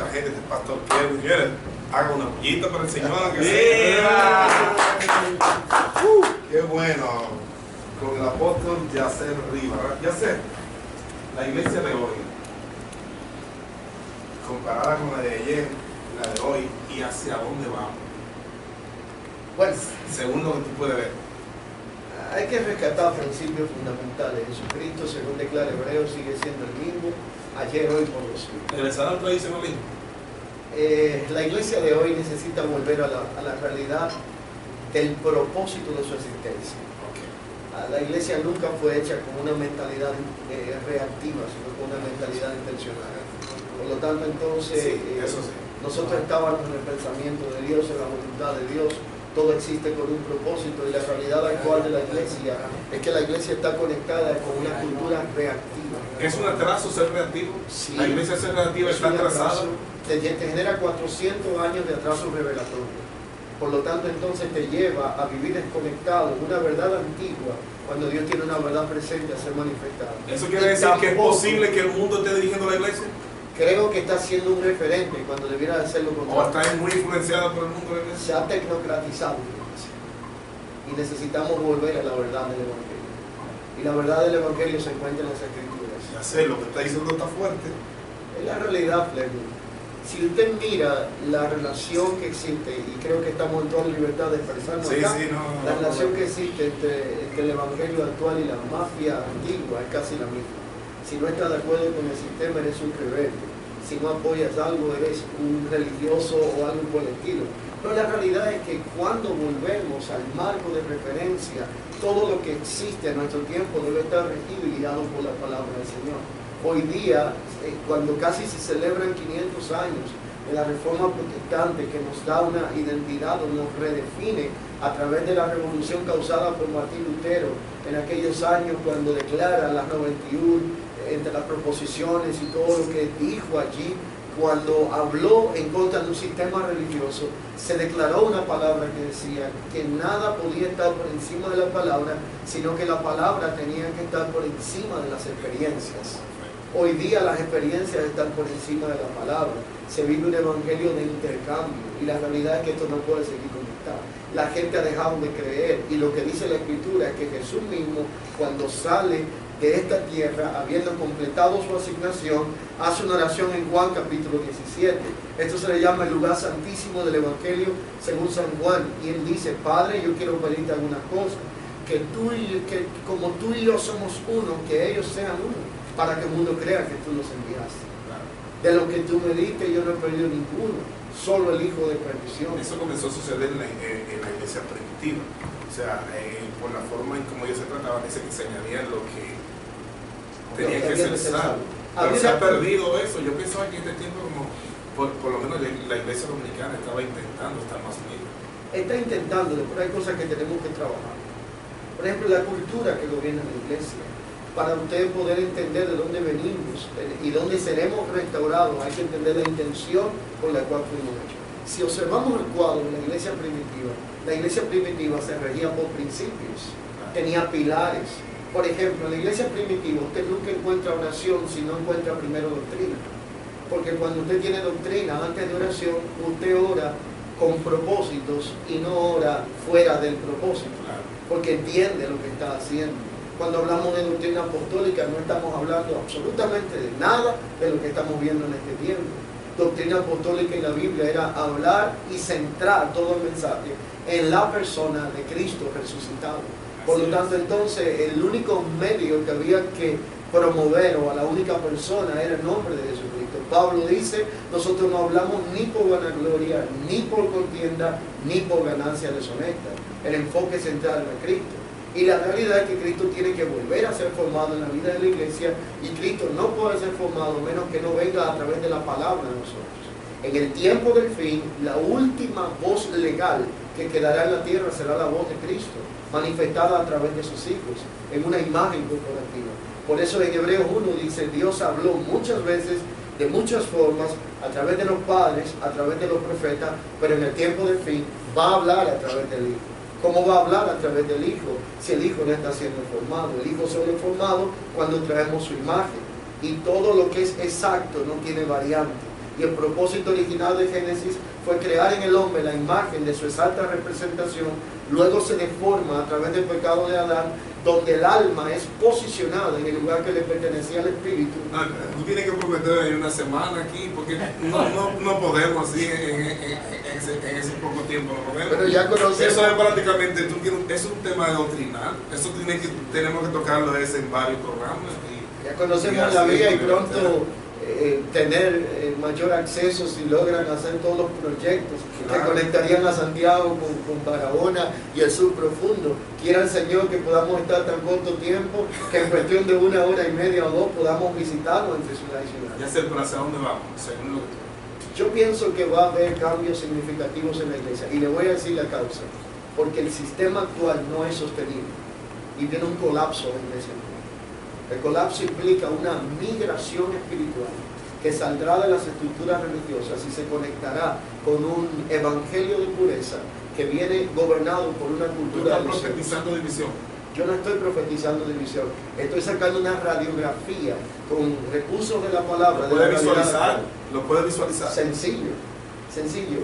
mucha gente, este pastor quiere, haga una pollita para el Señor. Que qué bueno, con el apóstol Yacer Rivas. Yacer, la iglesia de hoy, comparada con la de ayer, la de hoy, y hacia dónde vamos. Bueno, según lo que tú puedes ver. Hay que rescatar principios fundamentales. Jesucristo, según declara Hebreos, sigue siendo el mismo, ayer, hoy, por los siglos. ¿Regresar al tradicionalismo? La iglesia de hoy necesita volver a la realidad del propósito de su existencia. La iglesia nunca fue hecha con una mentalidad reactiva, sino con una mentalidad intencional. Por lo tanto, entonces, nosotros estábamos en el pensamiento de Dios, en la voluntad de Dios. Todo existe con un propósito, y la realidad actual de la iglesia es que la iglesia está conectada con una cultura reactiva. ¿Es un atraso ser reactivo? Sí. La iglesia ser reactiva está atrasada. Te genera 400 años de atraso revelatorio. Por lo tanto, entonces te lleva a vivir desconectado, una verdad antigua, cuando Dios tiene una verdad presente a ser manifestada. ¿Eso quiere decir que es posible que el mundo esté dirigiendo la iglesia? Creo que está siendo un referente cuando debiera de ser lo contrario. ¿O está muy influenciada por el mundo de la iglesia? Se ha tecnocratizado la iglesia. Y necesitamos volver a la verdad del Evangelio. Y la verdad del Evangelio se encuentra en las Escrituras. Ya sé, lo que está diciendo está fuerte. Es la realidad, Fleming. Si usted mira la relación que existe, y creo que estamos en toda la libertad de expresarnos acá, la relación que existe entre el Evangelio actual y la mafia antigua es casi la misma. Si no estás de acuerdo con el sistema, eres un rebelde. Si no apoyas algo, eres un religioso o algo por el estilo. Pero la realidad es que cuando volvemos al marco de referencia, todo lo que existe en nuestro tiempo debe estar regido y guiado por la palabra del Señor. Hoy día, cuando casi se celebran 500 años de la Reforma Protestante, que nos da una identidad o nos redefine a través de la revolución causada por Martín Lutero en aquellos años, cuando declara las 91 entre las proposiciones y todo lo que dijo allí, cuando habló en contra de un sistema religioso, se declaró una palabra que decía que nada podía estar por encima de la palabra, sino que la palabra tenía que estar por encima de las experiencias. Hoy día las experiencias están por encima de la palabra. Se vive un evangelio de intercambio, y la realidad es que esto no puede seguir conectado. La gente ha dejado de creer, y lo que dice la Escritura es que Jesús mismo, cuando sale de esta tierra, habiendo completado su asignación, hace una oración en Juan capítulo 17. Esto se le llama el lugar santísimo del Evangelio según San Juan, y él dice: Padre, yo quiero pedirte algunas cosas, que como tú y yo somos uno, que ellos sean uno, para que el mundo crea que tú los enviaste. De lo que tú me diste, yo no he perdido ninguno, solo el hijo de perdición. Eso comenzó a suceder en la iglesia primitiva. O sea, por la forma en cómo ellos se trataban, dice que se añadían lo que tenía que ser salvo. Pero se ha perdido eso. Yo pienso que en este tiempo, como por lo menos la iglesia dominicana estaba intentando estar más unida. Está intentándolo, pero hay cosas que tenemos que trabajar. Por ejemplo, la cultura que gobierna la iglesia. Para usted poder entender de dónde venimos y dónde seremos restaurados, hay que entender la intención por la cual fuimos hechos. Si observamos el cuadro de la iglesia primitiva se regía por principios, tenía pilares. Por ejemplo, en la iglesia primitiva usted nunca encuentra oración si no encuentra primero doctrina. Porque cuando usted tiene doctrina antes de oración, usted ora con propósitos y no ora fuera del propósito, porque entiende lo que está haciendo. Cuando hablamos de doctrina apostólica, no estamos hablando absolutamente de nada de lo que estamos viendo en este tiempo. Doctrina apostólica en la Biblia era hablar y centrar todo el mensaje en la persona de Cristo resucitado. Por lo tanto, entonces, el único medio que había que promover, o a la única persona, era el nombre de Jesucristo. Pablo dice: nosotros no hablamos ni por vanagloria, ni por contienda, ni por ganancia deshonesta. El enfoque central era Cristo. Y la realidad es que Cristo tiene que volver a ser formado en la vida de la iglesia, y Cristo no puede ser formado menos que no venga a través de la palabra de nosotros. En el tiempo del fin, la última voz legal que quedará en la tierra será la voz de Cristo, manifestada a través de sus hijos, en una imagen corporativa. Por eso en Hebreos 1 dice: Dios habló muchas veces, de muchas formas, a través de los padres, a través de los profetas, pero en el tiempo del fin va a hablar a través del Hijo. ¿Cómo va a hablar a través del Hijo si el Hijo no está siendo formado? El Hijo solo es formado cuando traemos su imagen. Y todo lo que es exacto no tiene variante. Y el propósito original de Génesis fue crear en el hombre la imagen de su exacta representación. Luego se deforma a través del pecado de Adán, donde el alma es posicionada en el lugar que le pertenecía al espíritu. Tú tienes que prometer ahí una semana aquí, porque no podemos así en ese poco tiempo. No podemos. Pero ya conocemos. Eso es prácticamente, es un tema doctrinal. Eso tenemos que tocarlo en varios programas. Ya conocemos la vía y pronto tener mayor acceso si logran hacer todos los proyectos que conectarían a Santiago con Barahona y el sur profundo. Quiera el Señor que podamos estar tan corto tiempo que en cuestión de 1 hora y media o 2 podamos visitarlo entre ciudad y ciudad. Ya sé, pero ¿hacia dónde vamos? Según lo que yo pienso que va a haber cambios significativos en la iglesia y le voy a decir la causa, porque el sistema actual no es sostenible y viene un colapso de la iglesia. El colapso implica una migración espiritual que saldrá de las estructuras religiosas y se conectará con un evangelio de pureza que viene gobernado por una cultura de división. Profetizando división. Yo no estoy profetizando división, estoy sacando una radiografía con recursos de la palabra. ¿Lo puede visualizar? ¿Lo puede visualizar? Sencillo, sencillo.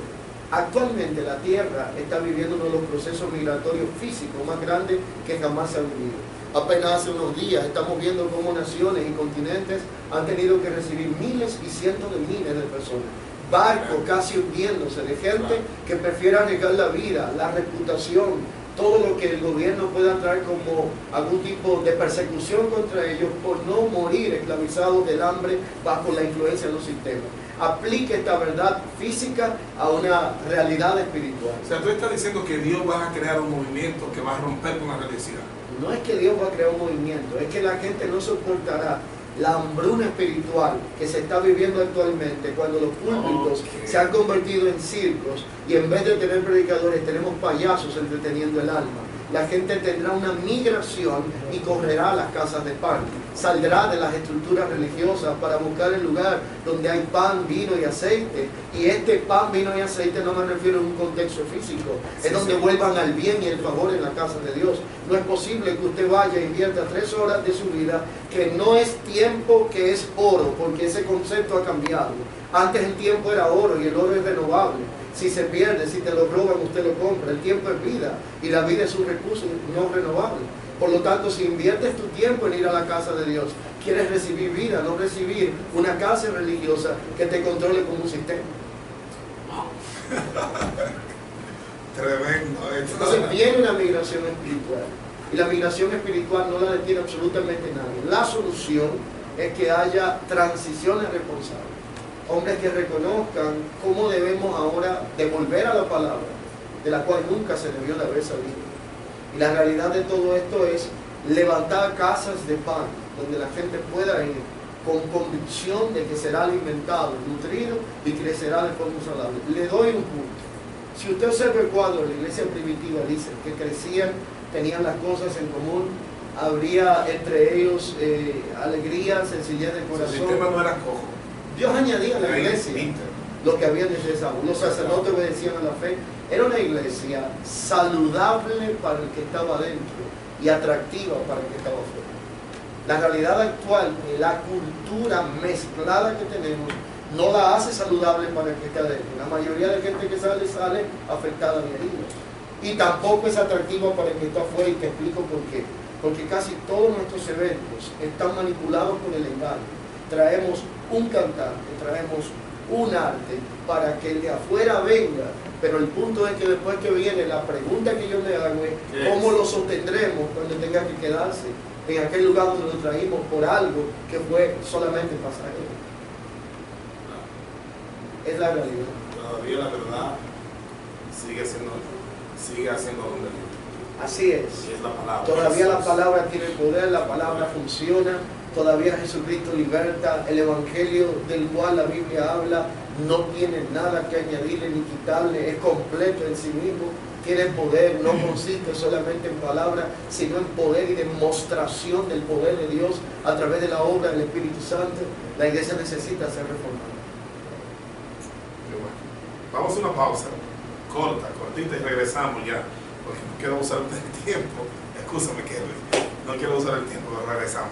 Actualmente la Tierra está viviendo uno de los procesos migratorios físicos más grandes que jamás se han vivido. Apenas hace unos días estamos viendo cómo naciones y continentes han tenido que recibir miles y cientos de miles de personas. Barcos casi hundiéndose de gente que prefiere arriesgar la vida, la reputación, todo lo que el gobierno pueda traer como algún tipo de persecución contra ellos por no morir esclavizados del hambre bajo la influencia de los sistemas. Aplique esta verdad física a una realidad espiritual. O sea, tú estás diciendo que Dios va a crear un movimiento que va a romper con la religiosidad. No es que Dios va a crear un movimiento, es que la gente no soportará la hambruna espiritual que se está viviendo actualmente cuando los púlpitos se han convertido en circos y en vez de tener predicadores tenemos payasos entreteniendo el alma. La gente tendrá una migración y correrá a las casas de pan. Saldrá de las estructuras religiosas para buscar el lugar donde hay pan, vino y aceite. Y este pan, vino y aceite no me refiero en un contexto físico. Es donde vuelvan al bien y el favor en la casa de Dios. No es posible que usted vaya e invierta 3 horas de su vida, que no es tiempo, que es oro, porque ese concepto ha cambiado. Antes el tiempo era oro y el oro es renovable. Si se pierde, si te lo roban, usted lo compra. El tiempo es vida y la vida es un recurso no renovable. Por lo tanto, si inviertes tu tiempo en ir a la casa de Dios, quieres recibir vida, no recibir una casa religiosa que te controle como un sistema. Tremendo. Entonces viene una migración espiritual. Y la migración espiritual no la detiene absolutamente nadie. La solución es que haya transiciones responsables. Hombres que reconozcan cómo debemos ahora devolver a la palabra, de la cual nunca se debió de haber salido. Y la realidad de todo esto es levantar casas de pan, donde la gente pueda ir con convicción de que será alimentado, nutrido y crecerá de forma saludable. Le doy un punto. Si usted observa el cuadro de la iglesia primitiva, dice que crecían, tenían las cosas en común, habría entre ellos alegría, sencillez de corazón. El sistema no era cojo. Dios añadía a la iglesia lo que había necesitado. Los sacerdotes obedecían a la fe. Era una iglesia saludable para el que estaba dentro y atractiva para el que estaba fuera. La realidad actual, la cultura mezclada que tenemos, no la hace saludable para el que está dentro. La mayoría de gente que sale afectada y herida. Y tampoco es atractiva para el que está afuera, y te explico por qué. Porque casi todos nuestros eventos están manipulados por el engaño. Traemos un cantante, traemos un arte para que el de afuera venga, pero el punto es que después que viene, la pregunta que yo le hago es ¿cómo lo sostendremos cuando tenga que quedarse en aquel lugar donde lo traímos por algo que fue solamente pasajero? Es la realidad. Todavía la verdad sigue haciendo donde vive. Así es. Y es la palabra. Todavía la palabra tiene poder, la palabra funciona. Todavía Jesucristo liberta. El evangelio del cual la Biblia habla no tiene nada que añadirle ni quitarle, es completo en sí mismo, tiene poder, no consiste solamente en palabras, sino en poder y demostración del poder de Dios a través de la obra del Espíritu Santo. La iglesia necesita ser reformada. Vamos a una pausa cortita y regresamos ya, porque no quiero usar el tiempo. Excúsame, Kelvin, no quiero usar el tiempo, pero regresamos.